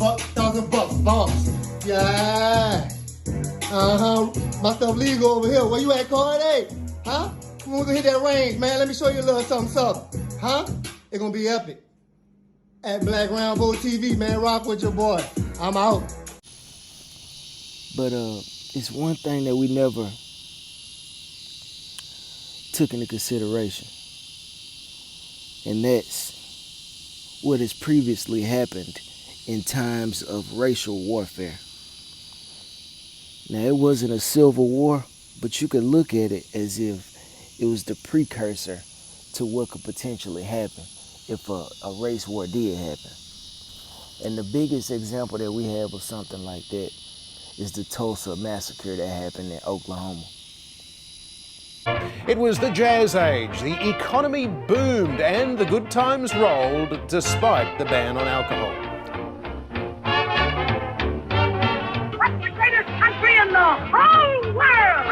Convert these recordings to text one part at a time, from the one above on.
$1,000 boss. Yeah. My stuff legal over here. Where you at, Corday? Huh? We're gonna hit that range, man. Let me show you a little something. Huh? It's gonna be epic. At Black Rambo TV, man. Rock with your boy. I'm out. But it's one thing that we never took into consideration, and that's what has previously happened in times of racial warfare. Now, it wasn't a civil war, but you could look at it as if it was the precursor to what could potentially happen if a race war did happen. And the biggest example that we have of something like that is the Tulsa massacre that happened in Oklahoma. It was the jazz age. The economy boomed and the good times rolled despite the ban on alcohol. What's the greatest country in the whole world?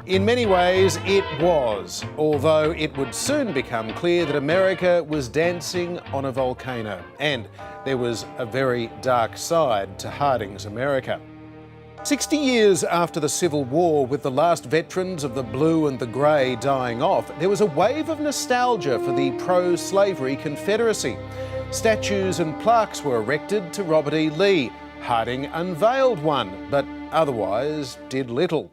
In many ways, it was, although it would soon become clear that America was dancing on a volcano, and there was a very dark side to Harding's America. 60 years after the Civil War, with the last veterans of the blue and the grey dying off, there was a wave of nostalgia for the pro-slavery Confederacy. Statues and plaques were erected to Robert E. Lee. Harding unveiled one, but otherwise did little.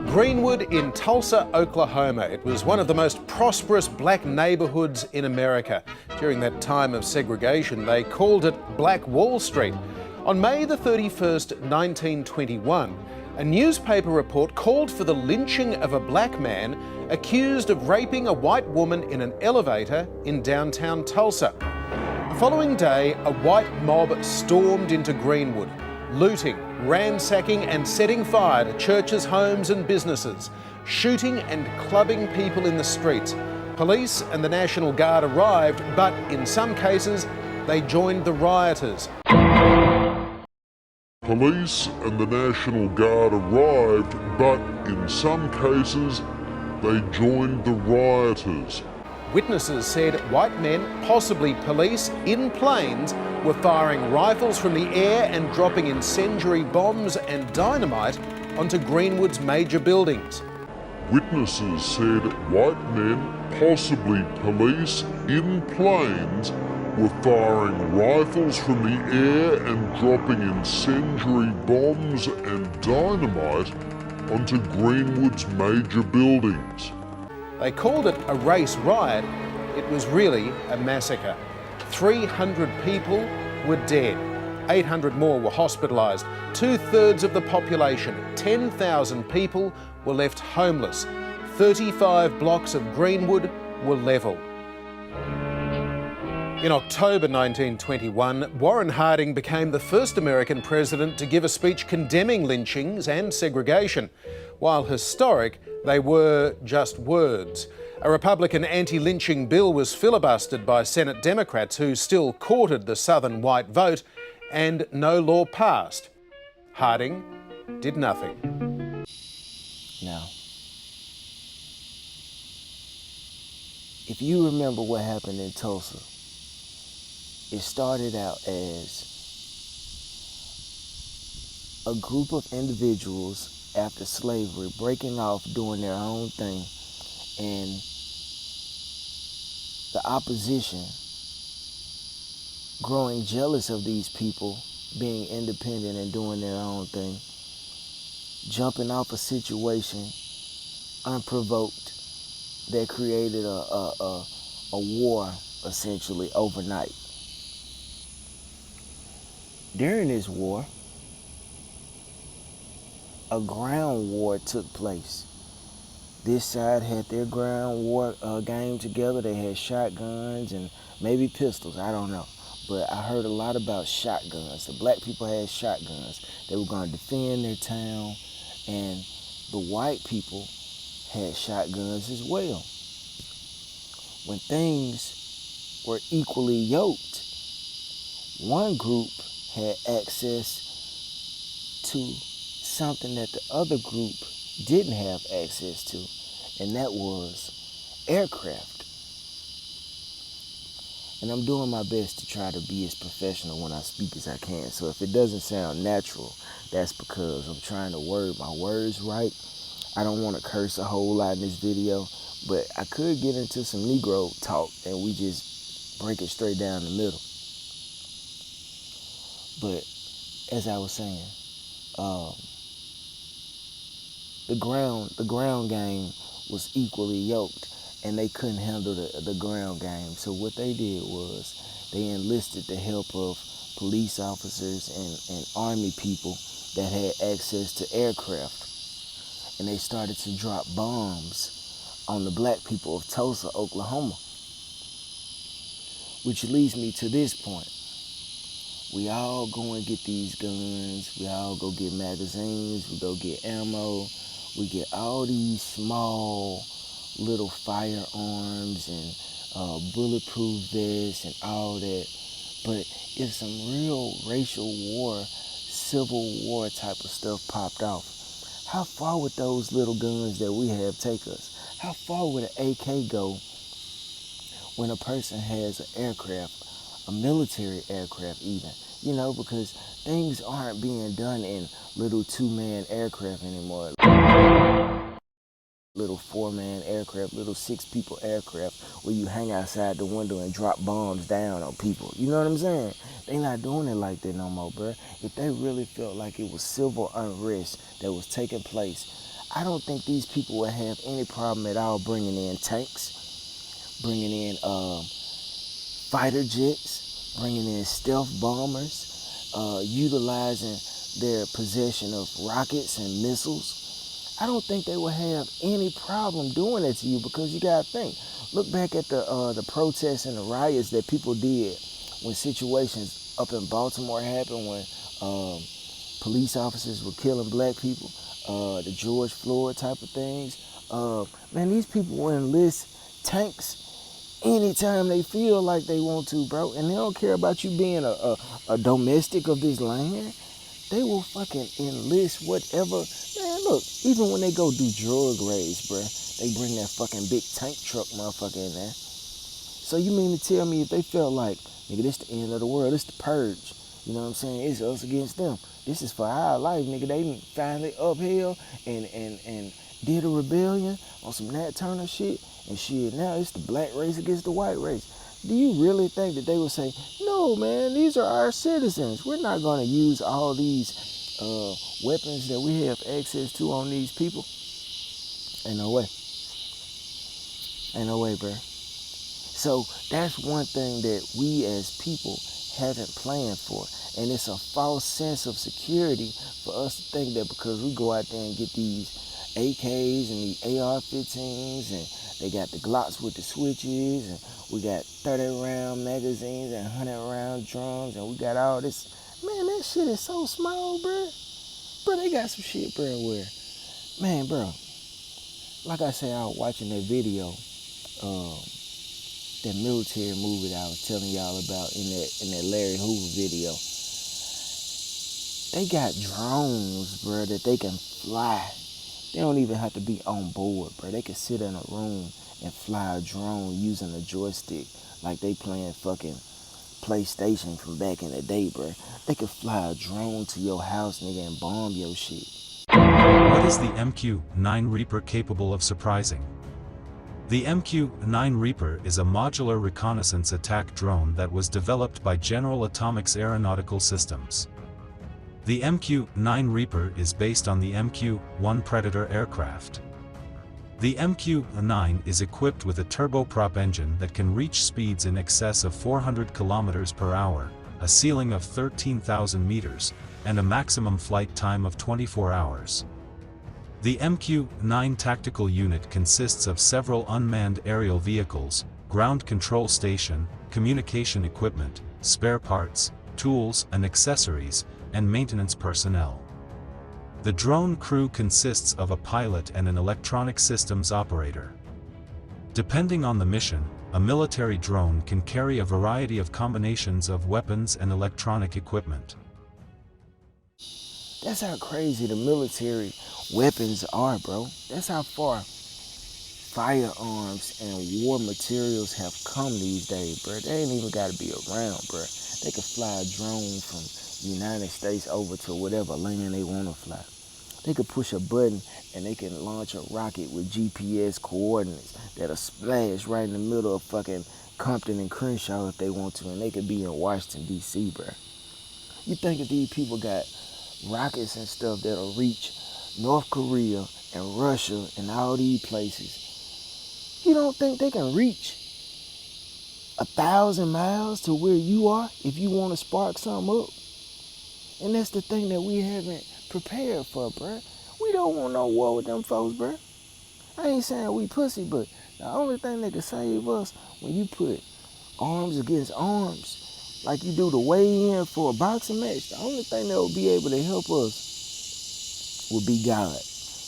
Greenwood in Tulsa, Oklahoma. It was one of the most prosperous black neighbourhoods in America. During that time of segregation, they called it Black Wall Street. On May the 31st, 1921, a newspaper report called for the lynching of a black man accused of raping a white woman in an elevator in downtown Tulsa. The following day, a white mob stormed into Greenwood, looting, ransacking and setting fire to churches, homes and businesses, shooting and clubbing people in the streets. Police and the National Guard arrived, but in some cases, they joined the rioters. Police and the National Guard arrived, but in some cases, they joined the rioters. Witnesses said white men, possibly police, in planes, were firing rifles from the air and dropping incendiary bombs and dynamite onto Greenwood's major buildings. Witnesses said white men, possibly police, in planes, were firing rifles from the air and dropping incendiary bombs and dynamite onto Greenwood's major buildings. They called it a race riot. It was really a massacre. 300 people were dead. 800 more were hospitalised. 2/3 of the population, 10,000 people, were left homeless. 35 blocks of Greenwood were levelled. In October 1921, Warren Harding became the first American president to give a speech condemning lynchings and segregation. While historic, they were just words. A Republican anti-lynching bill was filibustered by Senate Democrats who still courted the Southern white vote, and no law passed. Harding did nothing. Now, if you remember what happened in Tulsa, it started out as a group of individuals after slavery breaking off, doing their own thing, and the opposition growing jealous of these people being independent and doing their own thing, jumping off a situation unprovoked that created a war essentially overnight. During this war, a ground war took place. This side had their ground war game together. They had shotguns and maybe pistols, I don't know. But I heard a lot about shotguns. The black people had shotguns. They were going to defend their town, and the white people had shotguns as well. When things were equally yoked, one group had access to something that the other group didn't have access to, and that was aircraft. And I'm doing my best to try to be as professional when I speak as I can. So if it doesn't sound natural, that's because I'm trying to word my words right. I don't want to curse a whole lot in this video, but I could get into some Negro talk and we just break it straight down the middle. But as I was saying, the ground game was equally yoked, and they couldn't handle the ground game. So what they did was they enlisted the help of police officers and army people that had access to aircraft. And they started to drop bombs on the black people of Tulsa, Oklahoma. Which leads me to this point. We all go and get these guns. We all go get magazines. We go get ammo. We get all these small little firearms and bulletproof vests and all that. But if some real racial war, civil war type of stuff popped off, how far would those little guns that we have take us? How far would an AK go when a person has an aircraft, a military aircraft even? You know, because things aren't being done in little 2-man aircraft anymore. Little 4-man aircraft, little 6-people aircraft where you hang outside the window and drop bombs down on people. You know what I'm saying? They not doing it like that no more, bruh. If they really felt like it was civil unrest that was taking place, I don't think these people would have any problem at all bringing in tanks, bringing in fighter jets, bringing in stealth bombers, utilizing their possession of rockets and missiles. I don't think they would have any problem doing that to you, because you gotta think. Look back at the protests and the riots that people did when situations up in Baltimore happened, when police officers were killing black people, the George Floyd type of things, Man, these people will enlist tanks anytime they feel like they want to, bro. And they don't care about you being a domestic of this land. They will fucking enlist whatever. Man, look, even when they go do drug raids, bro, they bring that fucking big tank truck motherfucker in there. So you mean to tell me if they felt like, nigga, this the end of the world, this the purge, you know what I'm saying? It's us against them. This is for our life, nigga. They finally upheld and did a rebellion on some Nat Turner shit and shit. Now it's the black race against the white race. Do you really think that they would say, no, man, these are our citizens. We're not going to use all these weapons that we have access to on these people? Ain't no way. Ain't no way, bro. So that's one thing that we as people haven't planned for. And it's a false sense of security for us to think that because we go out there and get these AKs and these AR-15s and they got the Glocks with the switches and we got 30-round magazines and 100-round drums and we got all this. Man, that shit is so small, bro. Bro, they got some shit, bro, where, man, bro, like I said, I was watching that video, that military movie that I was telling y'all about in that Larry Hoover video. They got drones, bro, that they can fly. They don't even have to be on board, bro. They can sit in a room and fly a drone using a joystick like they playing fucking PlayStation from back in the day, bro. They could fly a drone to your house, nigga, and bomb your shit. What is the MQ-9 Reaper capable of surprising? The MQ-9 Reaper is a modular reconnaissance attack drone that was developed by General Atomics Aeronautical Systems. The MQ-9 Reaper is based on the MQ-1 Predator aircraft. The MQ-9 is equipped with a turboprop engine that can reach speeds in excess of 400 km per hour, a ceiling of 13,000 meters, and a maximum flight time of 24 hours. The MQ-9 tactical unit consists of several unmanned aerial vehicles, ground control station, communication equipment, spare parts, tools and accessories, and maintenance personnel. The drone crew consists of a pilot and an electronic systems operator. Depending on the mission, a military drone can carry a variety of combinations of weapons and electronic equipment. That's how crazy the military weapons are, bro. That's how far firearms and war materials have come these days, bro. They ain't even gotta be around, bro. They could fly a drone from United States over to whatever land they want to fly. They could push a button and they can launch a rocket with GPS coordinates that'll splash right in the middle of fucking Compton and Crenshaw if they want to, and they could be in Washington, D.C., bro. You think if these people got rockets and stuff that'll reach North Korea and Russia and all these places, you don't think they can reach 1,000 miles to where you are if you want to spark something up? And that's the thing that we haven't prepared for, bruh. We don't want no war with them folks, bruh. I ain't saying we pussy, but the only thing that can save us when you put arms against arms, like you do the weigh-in for a boxing match, the only thing that will be able to help us will be God.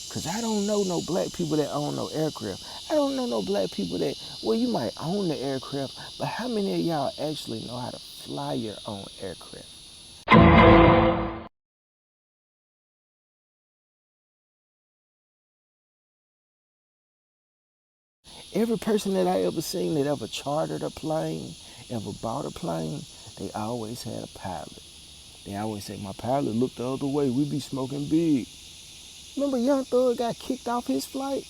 Because I don't know no black people that own no aircraft. I don't know no black people that, well, you might own the aircraft, but how many of y'all actually know how to fly your own aircraft? Every person that I ever seen that ever chartered a plane, ever bought a plane, they always had a pilot. They always say, my pilot looked the other way, we be smoking big. Remember Young Thug got kicked off his flight?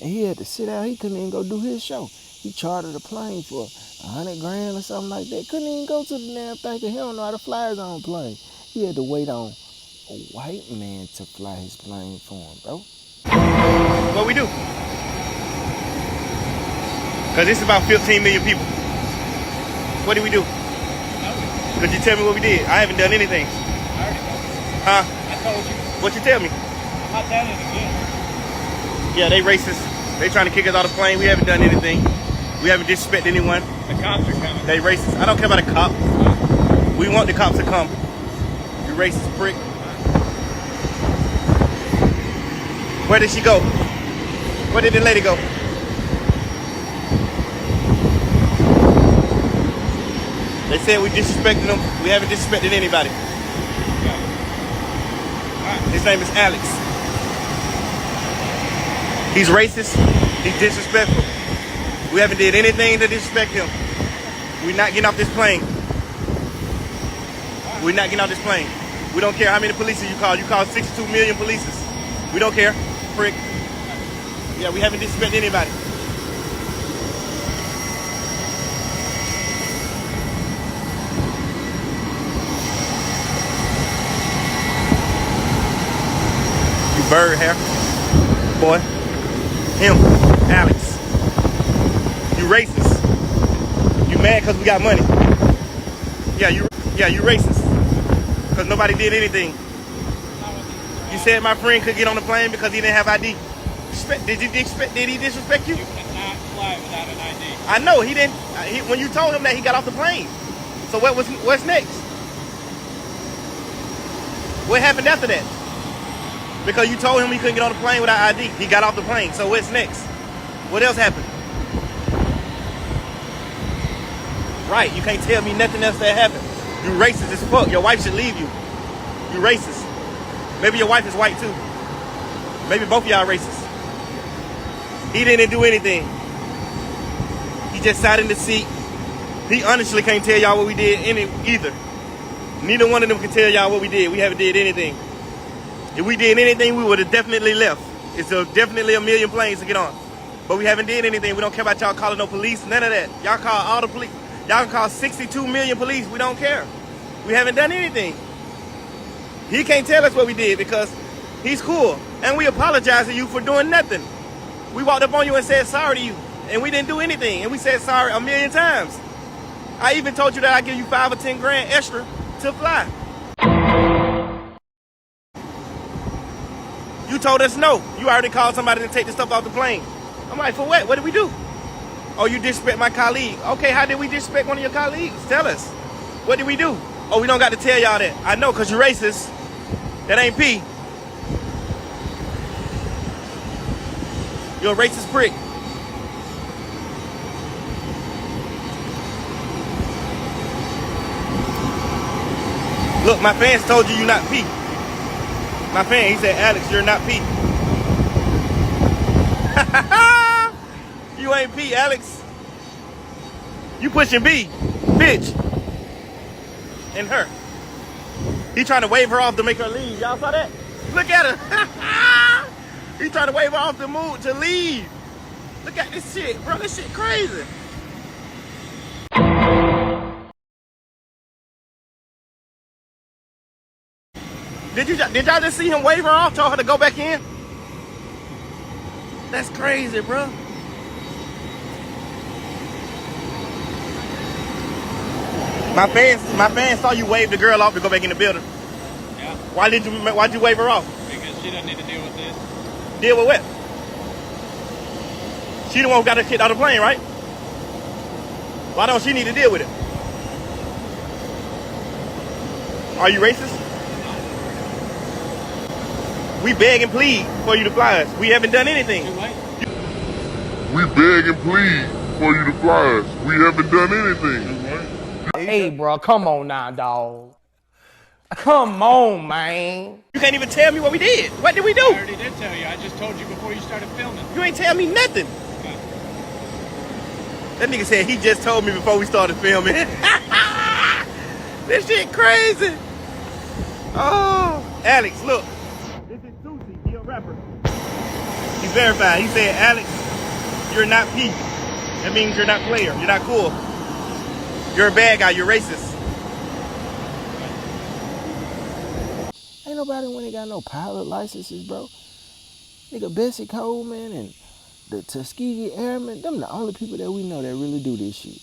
And he had to sit out, he couldn't even go do his show. He chartered a plane for $100,000 or something like that. Couldn't even go to the damn thing because he don't know how to fly his own plane. He had to wait on a white man to fly his plane for him, bro. What we do? Because it's about 15 million people. What do we do? Could you tell me what we did? I haven't done anything. I already know. Huh? I told you. What you tell me? I'm not telling it again. Yeah, they racist. They trying to kick us off the plane. We haven't done anything. We haven't disrespected anyone. The cops are coming. They racist. I don't care about the cops. We want the cops to come. You racist prick. Where did she go? Where did the lady go? They said we disrespected them. We haven't disrespected anybody. His name is Alex. He's racist. He's disrespectful. We haven't did anything to disrespect him. We're not getting off this plane. We're not getting off this plane. We don't care how many police you call. You call 62 million police. We don't care, prick. Yeah, we haven't disrespected anybody. You bird hair. Boy. Him. Alex. You racist. You mad because we got money. Yeah, you racist. Because nobody did anything. You said my friend could get on the plane because he didn't have ID. Did he disrespect you? You cannot fly without an ID. I know, he didn't. When you told him that, he got off the plane. So what's next? What happened after that? Because you told him he couldn't get on the plane without ID. He got off the plane. So what's next? What else happened? Right, you can't tell me nothing else that happened. You racist as fuck. Your wife should leave you. You racist. Maybe your wife is white too. Maybe both of y'all racist. He didn't do anything. He just sat in the seat. He honestly can't tell y'all what we did either. Neither one of them can tell y'all what we did. We haven't did anything. If we did anything, we would have definitely left. It's definitely a million planes to get on. But we haven't did anything. We don't care about y'all calling no police, none of that. Y'all call all the police. Y'all can call 62 million police. We don't care. We haven't done anything. He can't tell us what we did because he's cool. And we apologize to you for doing nothing. We walked up on you and said sorry to you. And we didn't do anything. And we said sorry a million times. I even told you that I'd give you 5 or 10 grand extra to fly. You told us no. You already called somebody to take the stuff off the plane. I'm like, for what? What did we do? Oh, you disrespect my colleague. Okay, how did we disrespect one of your colleagues? Tell us. What did we do? Oh, we don't got to tell y'all that. I know, because you're racist. That ain't P. You're a racist prick. Look, my fans told you you're not P. My fan, he said, Alex, you're not P. You ain't P, Alex. You pushing B, bitch. And her. He trying to wave her off to make her leave. Y'all saw that? Look at her. He trying to wave her off the mood to leave. Look at this shit, bro. This shit crazy. Did y'all just see him wave her off, told her to go back in? That's crazy, bro. My fans saw you wave the girl off to go back in the building. Yeah. Why'd you wave her off? Because she doesn't need to deal with this. Deal with what? She the one who got her kicked out of the plane, right? Why don't she need to deal with it? Are you racist? We beg and plead for you to fly us. We haven't done anything. We beg and plead for you to fly us. We haven't done anything. Hey, bro, come on now, dog. Come on, man. You can't even tell me what we did. What did we do? I already did tell you. I just told you before you started filming. You ain't tell me nothing. Okay. That nigga said he just told me before we started filming. This shit crazy. Oh, Alex, look. This is Susie. He a rapper. He's verified. He said, Alex, you're not P. That means you're not player. You're not cool. You're a bad guy. You're racist. Ain't nobody when they got no pilot licenses, bro. Nigga, Bessie Coleman and the Tuskegee Airmen, them the only people that we know that really do this shit.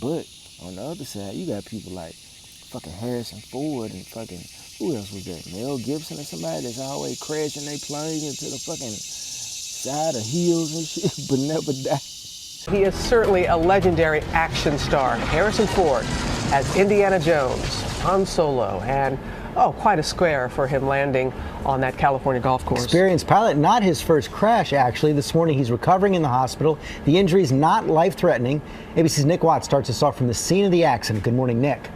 But on the other side, you got people like fucking Harrison Ford and fucking, who else was that? Mel Gibson or somebody that's always crashing their plane into the fucking side of hills and shit, but never die. He is certainly a legendary action star. Harrison Ford as Indiana Jones, Han Solo, and quite a square for him landing on that California golf course. Experienced pilot, not his first crash, actually. This morning he's recovering in the hospital. The injury is not life-threatening. ABC's Nick Watts starts us off from the scene of the accident. Good morning, Nick.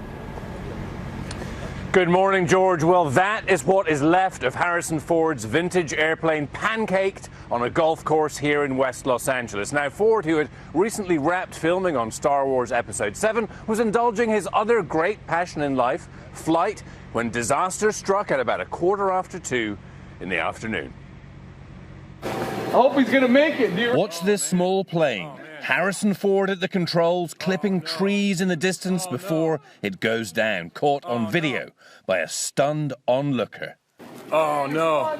Good morning, George. Well, that is what is left of Harrison Ford's vintage airplane pancaked on a golf course here in West Los Angeles. Now, Ford, who had recently wrapped filming on Star Wars Episode 7, was indulging his other great passion in life, flight, when disaster struck at about 2:15 in the afternoon. I hope he's gonna make it, dear. Watch this small plane. Harrison Ford at the controls, clipping trees in the distance before it goes down, caught on video by a stunned onlooker. Oh, no.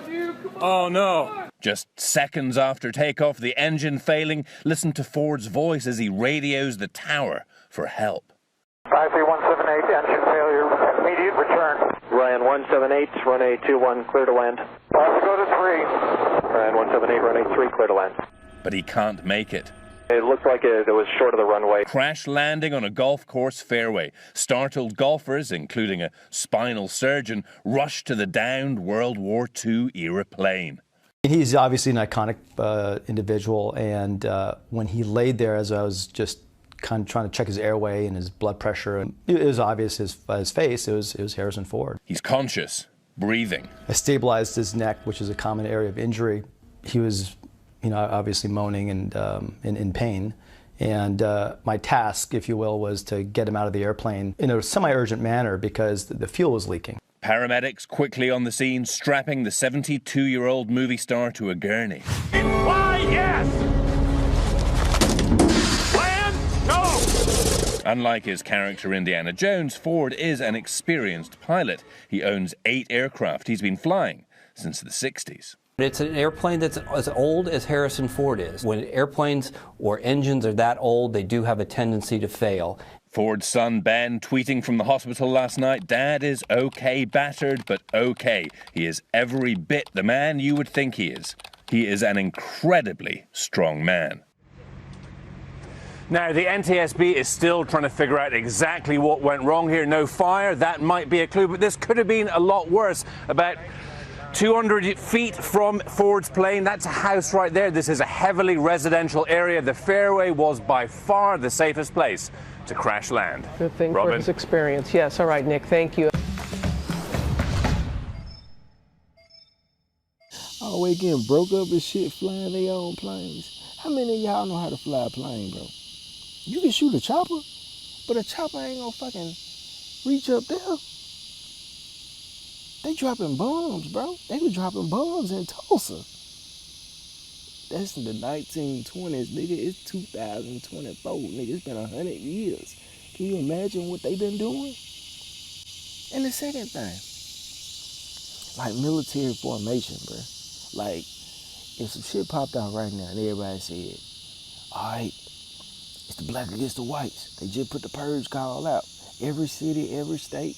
Oh, no. Just seconds after takeoff, the engine failing, listen to Ford's voice as he radios the tower for help. 53178, engine failure, immediate return. Ryan 178, runway 21, clear to land. Let's go to 3. Ryan 178, runway 3, clear to land. But he can't make it. It looked like it was short of the runway. Crash landing on a golf course fairway. Startled golfers, including a spinal surgeon, rushed to the downed World War II era plane. He's obviously an iconic individual, and when he laid there, as I was just kind of trying to check his airway and his blood pressure, and it was obvious his face, it was Harrison Ford. He's conscious, breathing. I stabilized his neck, which is a common area of injury. He was, obviously moaning and in pain. And my task, if you will, was to get him out of the airplane in a semi-urgent manner because the fuel was leaking. Paramedics quickly on the scene, strapping the 72-year-old movie star to a gurney. Why, yes! Land, no! Unlike his character Indiana Jones, Ford is an experienced pilot. He owns 8 aircraft. He's been flying since the 60s. It's an airplane that's as old as Harrison Ford is. When airplanes or engines are that old, they do have a tendency to fail. Ford's son Ben tweeting from the hospital last night, "Dad is okay, battered, but okay. He is every bit the man you would think he is. He is an incredibly strong man." Now, the NTSB is still trying to figure out exactly what went wrong here. No fire, that might be a clue, but this could have been a lot worse. About 200 feet from Ford's plane, that's a house right there. This is a heavily residential area. The fairway was by far the safest place to crash land. Good thing Robin? for his experience. Yes, all right, Nick, thank you. Always getting broke up and shit flying their own planes. How many of y'all know how to fly a plane, bro? You can shoot a chopper, but a chopper ain't gonna fucking reach up there. They dropping bombs, bro. They were dropping bombs in Tulsa. That's in the 1920s, nigga. It's 2024, nigga. It's been 100 years. Can you imagine what they been doing? And the second thing, like military formation, bro. Like, if some shit popped out right now and everybody said, all right, it's the black against the whites. They just put the purge call out. Every city, every state,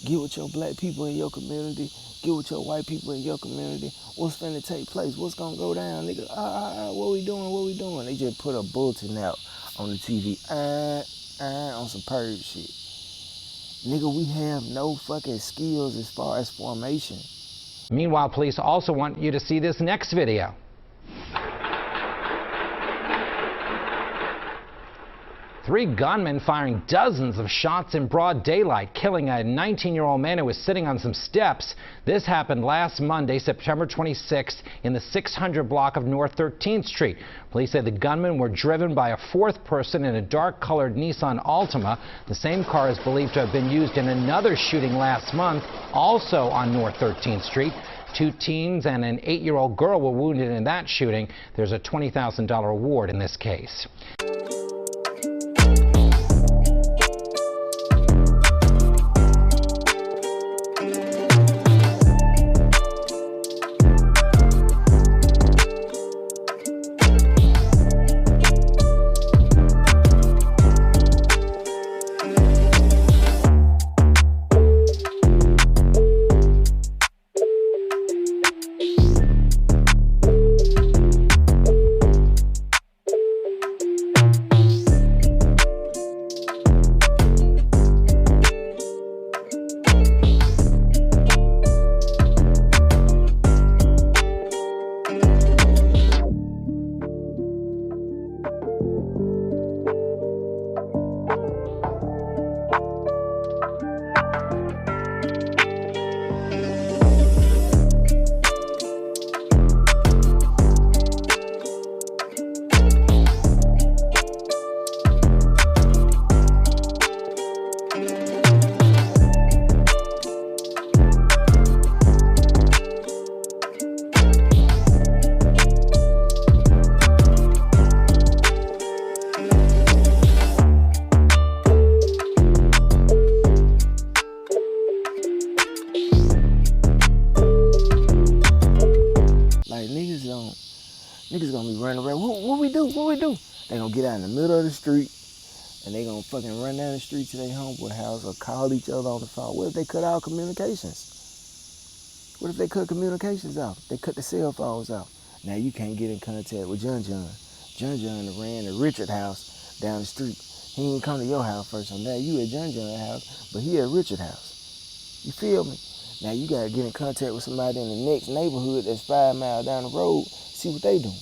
get with your black people in your community, get with your white people in your community. What's finna take place? What's gonna go down, nigga? What we doing? What we doing? They just put a bulletin out on the TV, on some purge shit. Nigga, we have no fucking skills as far as formation. Meanwhile, police also want you to see this next video. Three gunmen firing dozens of shots in broad daylight, killing a 19-year-old man who was sitting on some steps. This happened last Monday, September 26th, in the 600 block of North 13th Street. Police say the gunmen were driven by a fourth person in a dark-colored Nissan Altima. The same car is believed to have been used in another shooting last month, also on North 13th Street. 2 teens and an 8-year-old girl were wounded in that shooting. There's a $20,000 reward in this case. get out in the middle of the street and they gonna fucking run down the street to their homeboy house or call each other on the phone. What if they cut out communications? What if they cut communications off? They cut the cell phones off. Now you can't get in contact with John. John ran to Richard house down the street. He ain't come to your house first. So now you at John house, but he at Richard house. You feel me? Now you gotta get in contact with somebody in the next neighborhood that's 5 miles down the road, see what they doing.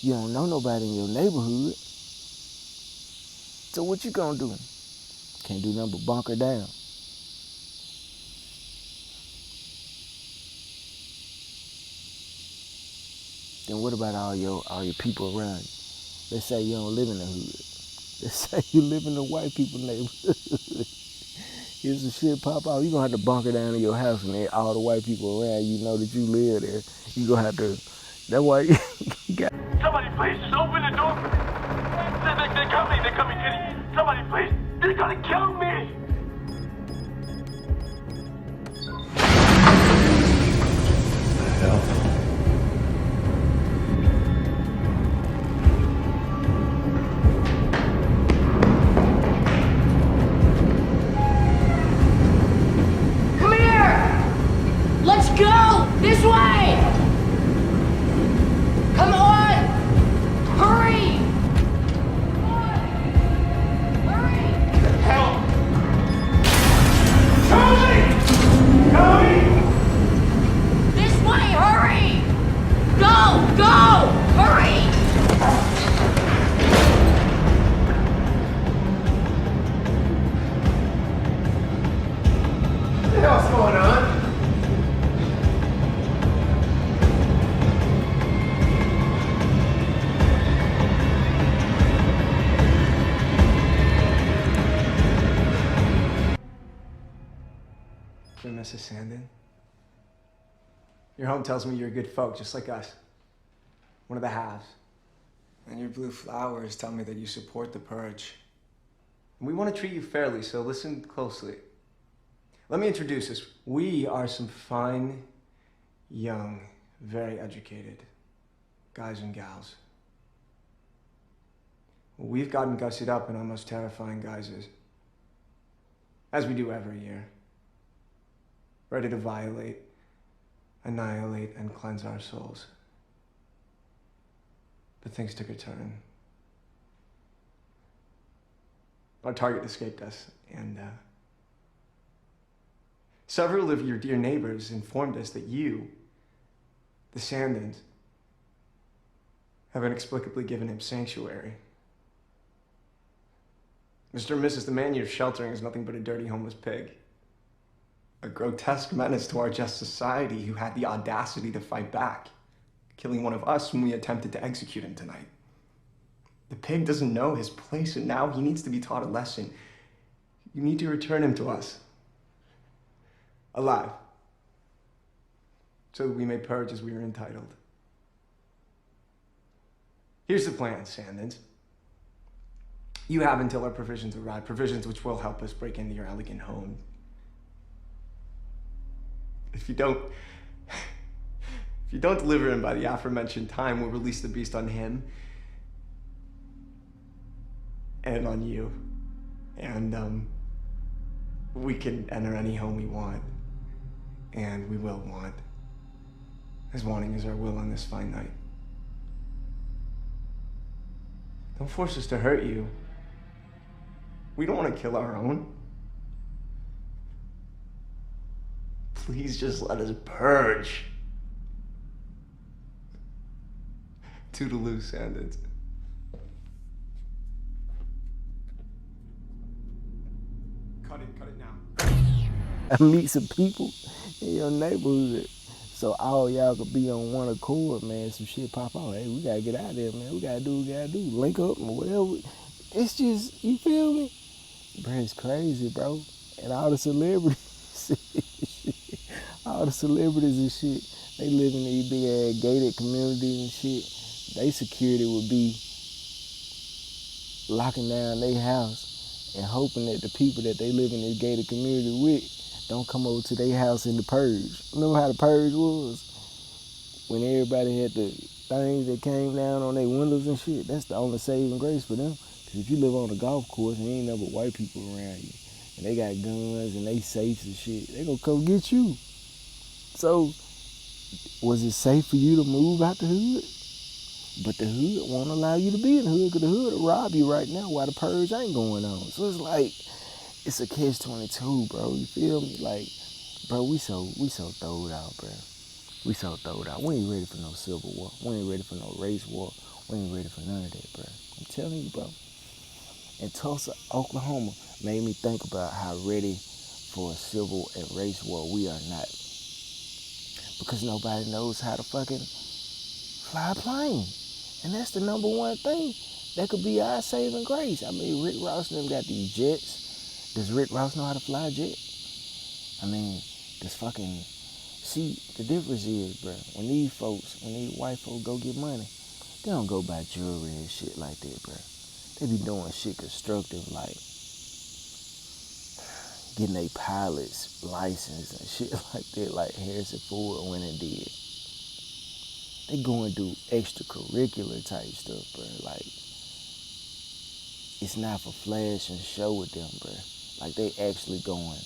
You don't know nobody in your neighborhood. So what you gonna do? Can't do nothing but bunker down. Then what about all your people around you? Let's say you don't live in the hood. Let's say you live in the white people neighborhood. Here's some shit pop out. You gonna have to bunker down in your house and then all the white people around you know that you live there. You gonna have to, that's why you got. Somebody please just open the door for me. They're coming, somebody please, they're gonna kill me. What the hell? Let's go! This way! Come on! Hurry! Hurry! Help! Hurry! Hurry! This way! Hurry! Go! Go! Hurry! What the hell's going on? Mrs. Sandin, your home tells me you're good folk, just like us. One of the haves. And your blue flowers tell me that you support the purge. And we want to treat you fairly, so listen closely. Let me introduce us. We are some fine, young, very educated guys and gals. We've gotten gussied up in our most terrifying guises, as we do every year. Ready to violate, annihilate, and cleanse our souls. But things took a turn. Our target escaped us, and several of your dear neighbors informed us that you, the Sandins, have inexplicably given him sanctuary. Mr. and Mrs. the man you're sheltering is nothing but a dirty homeless pig. A grotesque menace to our just society who had the audacity to fight back, killing one of us when we attempted to execute him tonight. The pig doesn't know his place, and now he needs to be taught a lesson. You need to return him to us. Alive. So that we may purge as we are entitled. Here's the plan, Sandins. You have until our provisions arrive, provisions which will help us break into your elegant home. If you don't deliver him by the aforementioned time, we'll release the beast on him and on you. And we can enter any home we want, and we will want, as wanting is our will on this fine night. Don't force us to hurt you. We don't want to kill our own. Please just let us purge. Toodaloo, Sandins. Cut it now. I meet some people in your neighborhood, so all y'all could be on one accord, man. Some shit pop out. Hey, we gotta get out of there, man. We gotta do what we gotta do. Link up or whatever. It's just, you feel me? Bro, it's crazy, bro. And all the celebrities, all the celebrities and shit, they live in these big ass gated communities and shit. They security would be locking down their house and hoping that the people that they live in this gated community with don't come over to their house in the purge. Remember how the purge was? When everybody had to things that came down on their windows and shit, that's the only saving grace for them. Cause if you live on a golf course and ain't never white people around you, and they got guns and they safes and shit, they gonna come get you. So, was it safe for you to move out the hood? But the hood won't allow you to be in the hood, because the hood will rob you right now while the purge ain't going on. So it's like, it's a catch-22, bro. You feel me? Like, bro, we so throwed out, bro. We so throwed out. We ain't ready for no civil war. We ain't ready for no race war. We ain't ready for none of that, bro. I'm telling you, bro. And Tulsa, Oklahoma made me think about how ready for a civil and race war we are not. Because nobody knows how to fucking fly a plane. And that's the number one thing that could be our saving grace. I mean, Rick Ross and them got these jets. Does Rick Ross know how to fly a jet? I mean, this fucking... See, the difference is, bro, when these white folks go get money, they don't go buy jewelry and shit like that, bro. They be doing shit constructive, like getting a pilot's license and shit like that, like Harrison Ford went and did. They go and do extracurricular type stuff, bro. Like, it's not for flash and show with them, bro. Like, they actually go and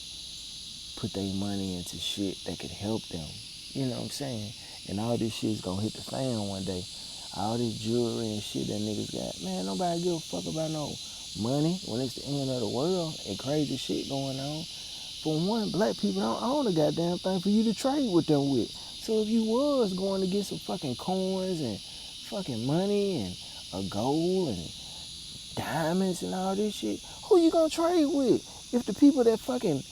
put their money into shit that could help them. You know what I'm saying? And all this shit's gonna hit the fan one day. All this jewelry and shit that niggas got. Man, nobody give a fuck about no money when it's the end of the world and crazy shit going on. For one, black people don't own a goddamn thing for you to trade with them with. So if you was going to get some fucking coins and fucking money and a gold and diamonds and all this shit, who you gonna trade with? If the people that fucking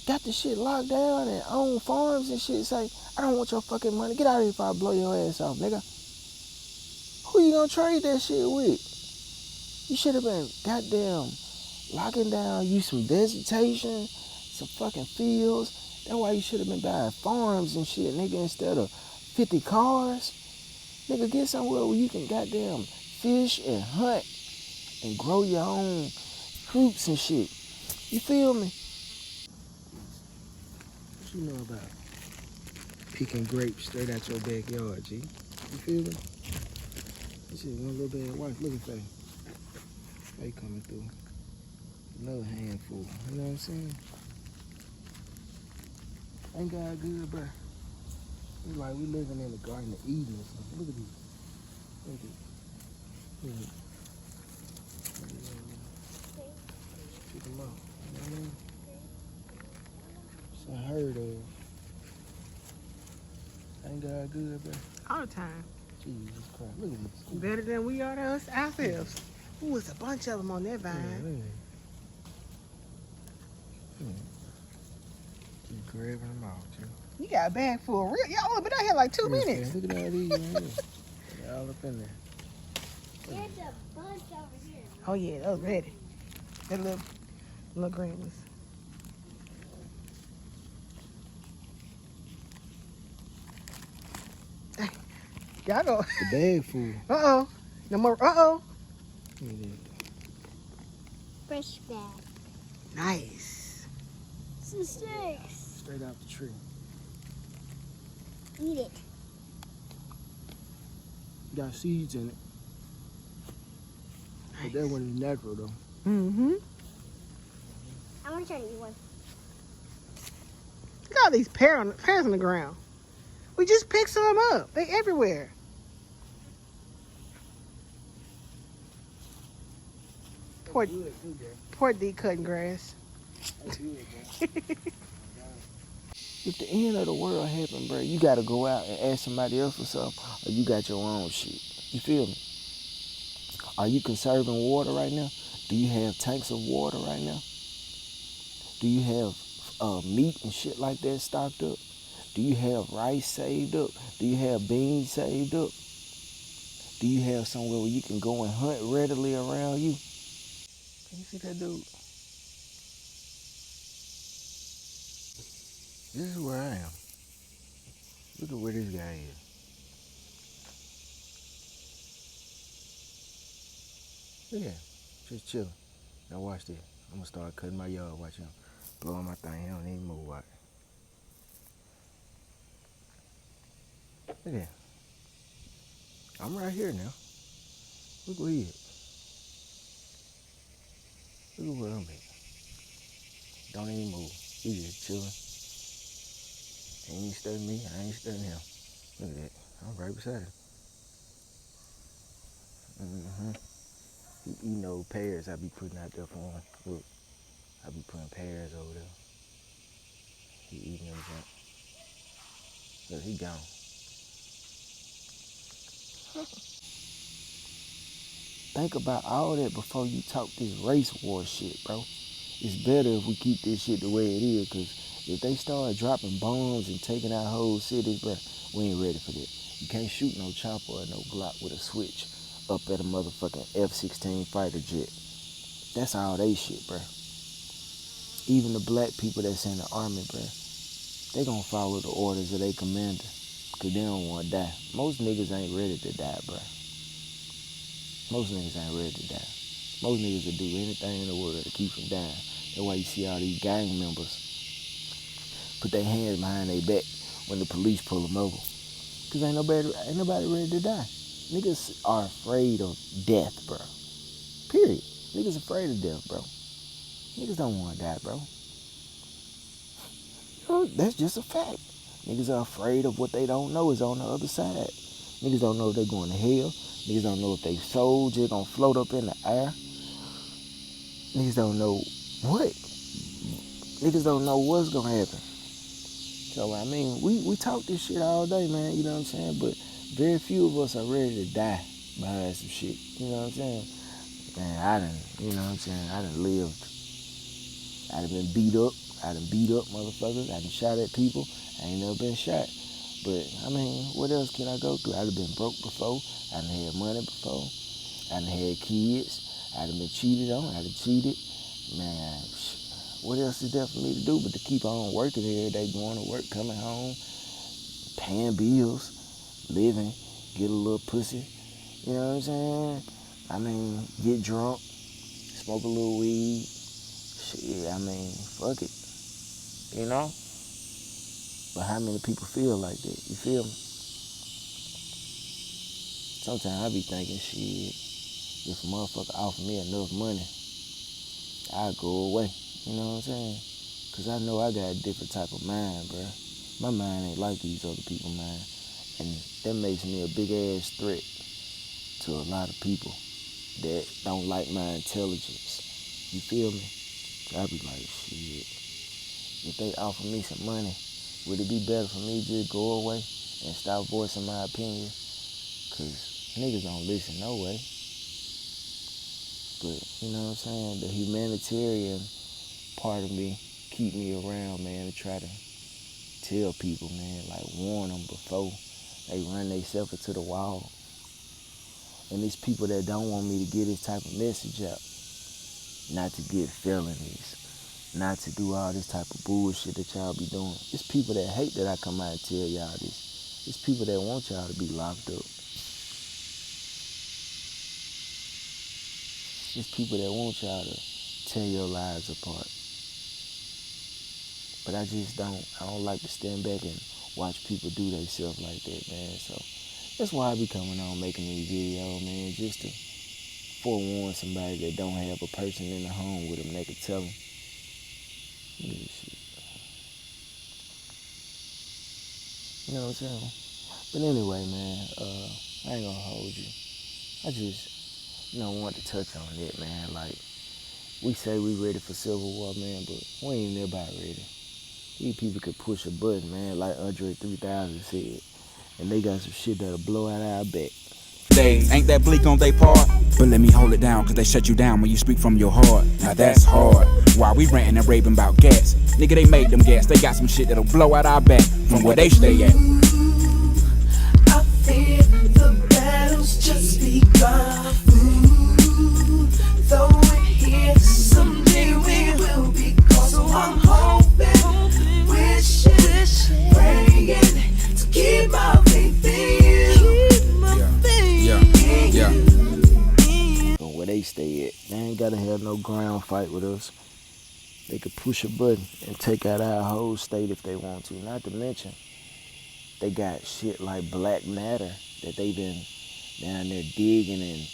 got the shit locked down and own farms and shit say, I don't want your fucking money, get out of here before I blow your ass off, nigga. Who you gonna trade that shit with? You should have been goddamn locking down you some vegetation, some fucking fields. That's why you should have been buying farms and shit, nigga, instead of 50 cars. Nigga, get somewhere where you can goddamn fish and hunt and grow your own fruits and shit. You feel me? What you know about picking grapes straight out your backyard, G? You feel me? This shit, one little bad wife, look at Faye. Faye coming through. Another handful, you know what I'm saying? Ain't God good, bro? It's like we living in the Garden of Eden or something. Look at this. Look at this. Look at this. Check them out. You know what I mean? It's unheard of. Ain't God good, bro? All the time. Jesus Christ. Look at this. Better than we are to us ourselves. Ooh, it's a bunch of them on that vine. Yeah, look at that. Keep grabbing them out, too. You got a bag full of real. Y'all only been out here like 2 minutes. Look at all these right here. They're all up in there. There's a bunch over here. Oh yeah, that was ready. That little green ones. Y'all go. The bag full. Uh-oh. No more. Uh-oh. Look at that. Fresh bag. Nice. Some sticks. Straight out the tree. Eat it. Got seeds in it. But that one is natural though. Mm-hmm. I want to try to eat one. Look at all these pears on the ground. We just picked some up. They everywhere. Poor D cutting grass. If the end of the world happened, bro, you gotta go out and ask somebody else for something, or you got your own shit. You feel me? Are you conserving water right now? Do you have tanks of water right now? Do you have meat and shit like that stocked up? Do you have rice saved up? Do you have beans saved up? Do you have somewhere where you can go and hunt readily around you? Can you see that dude? This is where I am. Look at where this guy is. Look at him. Just chilling. Now watch this. I'm gonna start cutting my yard. Watch him. Blowing my thing. He don't even move. Watch. Look at him. I'm right here now. Look where he at. Look at where I'm at. Don't even move. He just chilling. He ain't studying me. I ain't studying him. Look at that. I'm right beside him. He eating those pears I be putting out there for him. Look. I be putting pears over there. He eating them junk. Look, he gone. Think about all that before you talk this race war shit, bro. It's better if we keep this shit the way it is, because if they start dropping bombs and taking out whole cities, bro, we ain't ready for that. You can't shoot no chopper or no Glock with a switch up at a motherfucking F-16 fighter jet. That's all they shit, bro. Even the black people that's in the army, bro, they gonna follow the orders of their commander, because they don't want to die. Most niggas ain't ready to die, bro. Most niggas ain't ready to die. Most niggas will do anything in the world to keep from dying. That's why you see all these gang members put their hands behind their back when the police pull them over. Because ain't nobody ready to die. Niggas are afraid of death, bro. Period. Niggas afraid of death, bro. Niggas don't want to die, bro. You know, that's just a fact. Niggas are afraid of what they don't know is on the other side. Niggas don't know if they're going to hell. Niggas don't know if they soul just gonna float up in the air. Niggas don't know what. Niggas don't know what's gonna happen. So, I mean, we talk this shit all day, man, you know what I'm saying? But very few of us are ready to die behind some shit, you know what I'm saying? Man, I done, you know what I'm saying? I done lived. I done been beat up. I done beat up motherfuckers. I done shot at people. I ain't never been shot. But, I mean, what else can I go through? I done been broke before. I done had money before. I done had kids. I done been cheated on. I done cheated. Man, what else is there for me to do but to keep on working every day, going to work, coming home, paying bills, living, get a little pussy. You know what I'm saying? I mean, get drunk, smoke a little weed. Shit, I mean, fuck it. You know? But how many people feel like that? You feel me? Sometimes I be thinking, shit, if a motherfucker offer me enough money, I'll go away. You know what I'm saying? Because I know I got a different type of mind, bro. My mind ain't like these other people's mind. And that makes me a big-ass threat to a lot of people that don't like my intelligence. You feel me? So I be like, shit, if they offer me some money, would it be better for me to just go away and stop voicing my opinion? Because niggas don't listen no way. But, you know what I'm saying? The humanitarian part of me keep me around, man, to try to tell people, man, like warn them before they run themselves into the wall. And it's people that don't want me to get this type of message out. Not to get felonies. Not to do all this type of bullshit that y'all be doing. It's people that hate that I come out and tell y'all this. It's people that want y'all to be locked up. It's people that want y'all to tear your lives apart. But I don't like to stand back and watch people do themselves like that, man. So that's why I be coming on making these videos, man, just to forewarn somebody that don't have a person in the home with them. They can tell them. Look at this shit. You know what I'm saying? But anyway, man, I ain't gonna hold you. I just, want to touch on that, man. Like, we say we ready for Civil War, man, but we ain't nobody ready. These people could push a button, man, like Andre 3000 said, and they got some shit that'll blow out our back. They ain't that bleak on they part, but let me hold it down, cause they shut you down when you speak from your heart. Now that's hard. While we ranting and raving about gas, nigga, they made them gas. They got some shit that'll blow out our back from where they stay at. I fear the battle's just begun. Though we're here, someday we will be gone. So I'm hoping, wishing, praying to keep my faith in you. Yeah. From where they stay at, they ain't gotta have no ground fight with us. They could push a button and take out our whole state if they want to. Not to mention, they got shit like Black Matter that they been down there digging and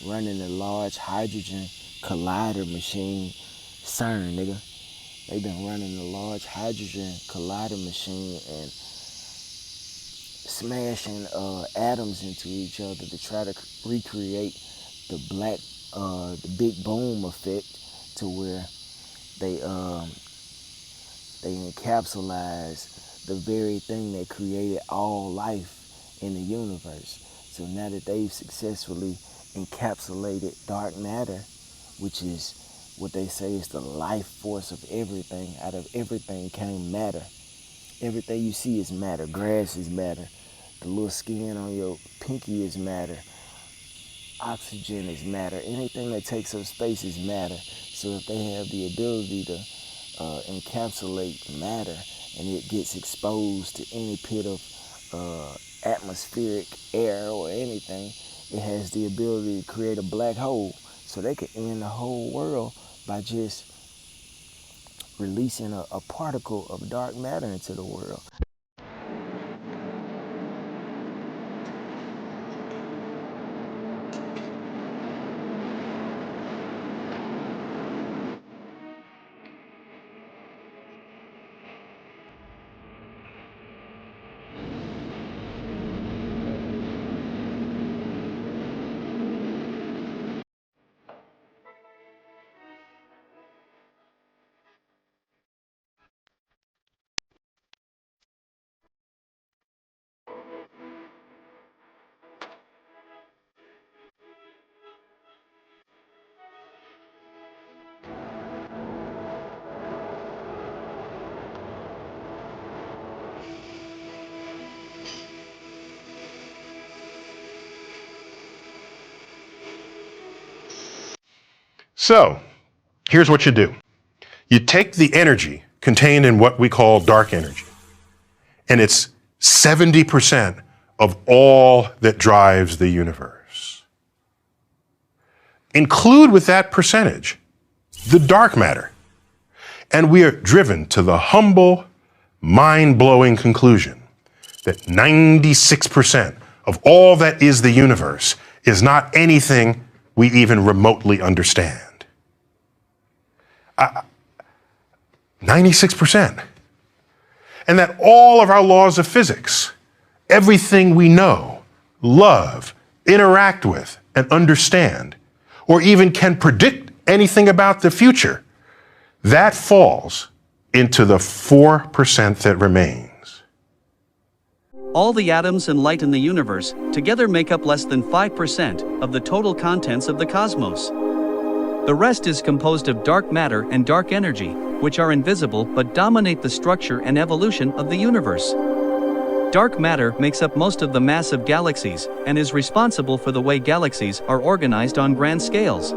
running a large hydrogen collider machine. CERN, nigga. They've been running a large hydrogen collider machine and smashing atoms into each other to try to recreate the big boom effect, to where they encapsulize the very thing that created all life in the universe. So now that they've successfully encapsulated dark matter, which is what they say is the life force of everything, out of everything came matter. Everything you see is matter. Grass is matter. The little skin on your pinky is matter. Oxygen is matter. Anything that takes up space is matter. So if they have the ability to encapsulate matter and it gets exposed to any pit of atmospheric air or anything, it has the ability to create a black hole. So they could end the whole world by just releasing a particle of dark matter into the world. So, here's what you do. You take the energy contained in what we call dark energy, and it's 70% of all that drives the universe. Include with that percentage the dark matter, and we are driven to the humble, mind-blowing conclusion that 96% of all that is the universe is not anything we even remotely understand. 96%. And that all of our laws of physics, everything we know, love, interact with, and understand, or even can predict anything about the future, that falls into the 4% that remains. All the atoms and light in the universe together make up less than 5% of the total contents of the cosmos. The rest is composed of dark matter and dark energy, which are invisible but dominate the structure and evolution of the universe. Dark matter makes up most of the mass of galaxies and is responsible for the way galaxies are organized on grand scales.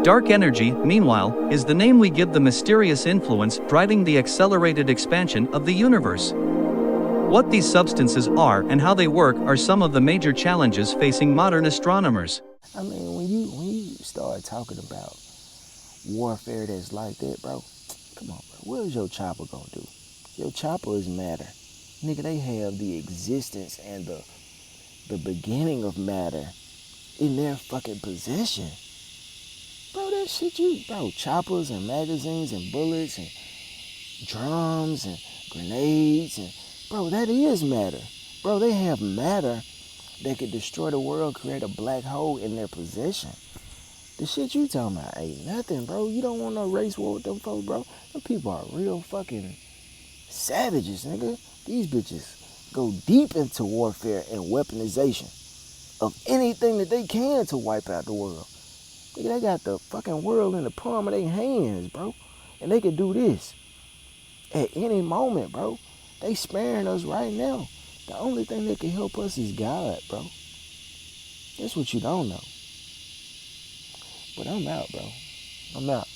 Dark energy, meanwhile, is the name we give the mysterious influence driving the accelerated expansion of the universe. What these substances are and how they work are some of the major challenges facing modern astronomers. I mean, when you start talking about warfare that's like that, bro, come on, bro. What is your chopper gonna do? Your chopper is matter. Nigga, they have the existence and the beginning of matter in their fucking possession. Bro, that shit bro, choppers and magazines and bullets and drums and grenades and, bro, that is matter. Bro, they have matter that could destroy the world, create a black hole in their possession. The shit you talking about ain't nothing, bro. You don't want no race war with them folks, bro. Them people are real fucking savages, nigga. These bitches go deep into warfare and weaponization of anything that they can to wipe out the world. Nigga, they got the fucking world in the palm of their hands, bro. And they can do this at any moment, bro. They sparing us right now. The only thing that can help us is God, bro. That's what you don't know. But I'm out, bro. I'm out.